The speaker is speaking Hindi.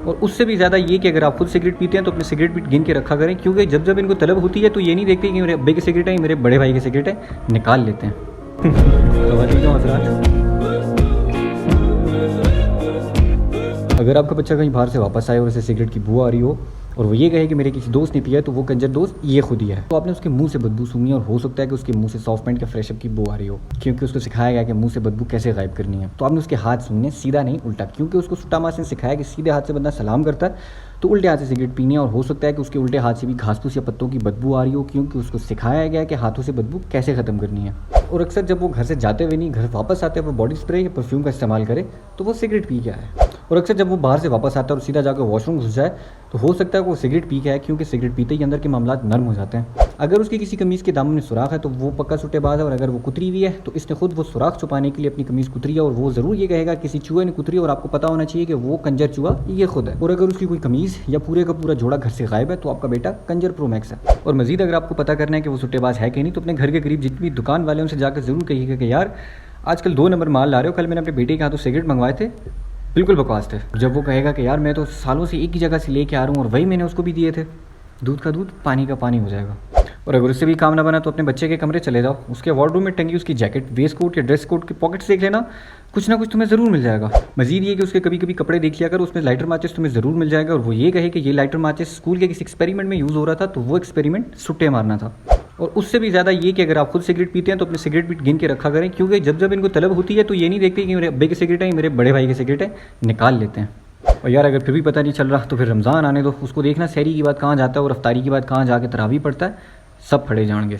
और उससे भी ज़्यादा ये कि अगर आप खुद सिगरेट पीते हैं तो अपने सिगरेट भी गिन के रखा करें, क्योंकि जब जब इनको तलब होती है तो ये नहीं देखते कि मेरे अब्बे की सिगरेट है, मेरे बड़े भाई की सिगरेट है, निकाल लेते हैं। अगर आपका बच्चा कहीं बाहर से वापस आए और उसे सिगरेट की बू आ रही हो और वो ये कहे कि मेरे किसी दोस्त ने पिया है, तो वो कंजर दोस्त ये खुद ही है। तो आपने उसके मुंह से बदबू सूंघनी है और हो सकता है कि उसके मुंह से सॉफ्ट पैंट के फ्रेशअप की बू आ रही हो, क्योंकि उसको सिखाया गया कि मुंह से बदबू कैसे गायब करनी है। तो आपने उसके हाथ सूंघने, सीधा नहीं उल्टा, क्योंकि उसको सुट्टा मास ने सिखाया कि सीधे हाथ से बंदा सलाम करता है तो उल्टे हाथ से सिगरेट पीनी है। और हो सकता है कि उसके उल्टे हाथ से भी घास फूस या पत्तों की बदबू आ रही हो, क्योंकि उसको सिखाया गया है कि हाथों से बदबू कैसे ख़त्म करनी है। और अक्सर जब वो घर से जाते हुए नहीं, घर वापस आते हुए बॉडी स्प्रे या परफ्यूम का इस्तेमाल करे तो वो सिगरेट पी गया है। और अक्सर जब वो बाहर से वापस आता है और सीधा जाकर वॉशरूम घुस जाए तो हो सकता है कि वो सिगरेट पी गया है, क्योंकि सिगरेट पीते ही अंदर के मामला नर्म हो जाते हैं। अगर उसकी किसी कमीज़ के दामन में सुराख है तो वो पक्का सुट्टेबाज है, और अगर वो कुतरी हुई है तो इसने खुद वो सुराख छुपाने के लिए अपनी कमीज़ कुतरी है, और वो ज़रूर ये कहेगा किसी चूहे ने कुतरी, और आपको पता होना चाहिए कि वो कंजर चूहा ये खुद है। और अगर उसकी कोई कमीज़ या पूरे का पूरा जोड़ा घर से गायब है तो आपका बेटा कंजर प्रो मैक्स है। और मजीद अगर आपको पता करना है कि वो सुट्टेबाज है कि नहीं, तो अपने घर के करीब जितनी दुकान वाले उनसे जाकर ज़रूर कहिएगा कि यार आजकल 2 नंबर माल ला रहे हो, कल मैंने अपने बेटे के हाथों सिगरेट मंगवाए थे, बिल्कुल बकवास थे। जब वो कहेगा कि यार मैं तो सालों से एक ही जगह से लेके आ रहा हूँ और वही मैंने उसको भी दिए थे, दूध का दूध पानी का पानी हो जाएगा। और अगर उससे भी काम ना बना तो अपने बच्चे के कमरे चले जाओ, उसके वार्डरूम में टंगी उसकी जैकेट, वेस्ट कोट या ड्रेस कोट के पॉकेट्स देख लेना, कुछ ना कुछ तुम्हें ज़रूर मिल जाएगा। मजीद ये कि उसके कभी कभी कपड़े देख लिया कर, उसमें लाइटर माचिस तुम्हें ज़रूर मिल जाएगा। और वो ये कहे कि ये लाइटर माचिस स्कूल के किसी एक्सपेरिमेंट में यूज़ हो रहा था, तो वो एक्सपेरिमेंट सुट्टे मारना था। और उससे भी ज़्यादा ये कि अगर आप खुद सिगरेट पीते हैं तो अपने सिगरेट भी गिन के रखा करें, क्योंकि जब जब इनको तलब होती है तो ये नहीं देखते कि मेरे अब्बे की सिगरेट है, मेरे बड़े भाई की सिगरेट है, निकाल लेते हैं। और यार अगर फिर भी पता नहीं चल रहा तो फिर रमज़ान आने दो, उसको देखना सहरी की बात कहाँ जाता है और अफ्तारी की बात कहाँ जाके तरावी पड़ता है, सब फड़े जाएंगे।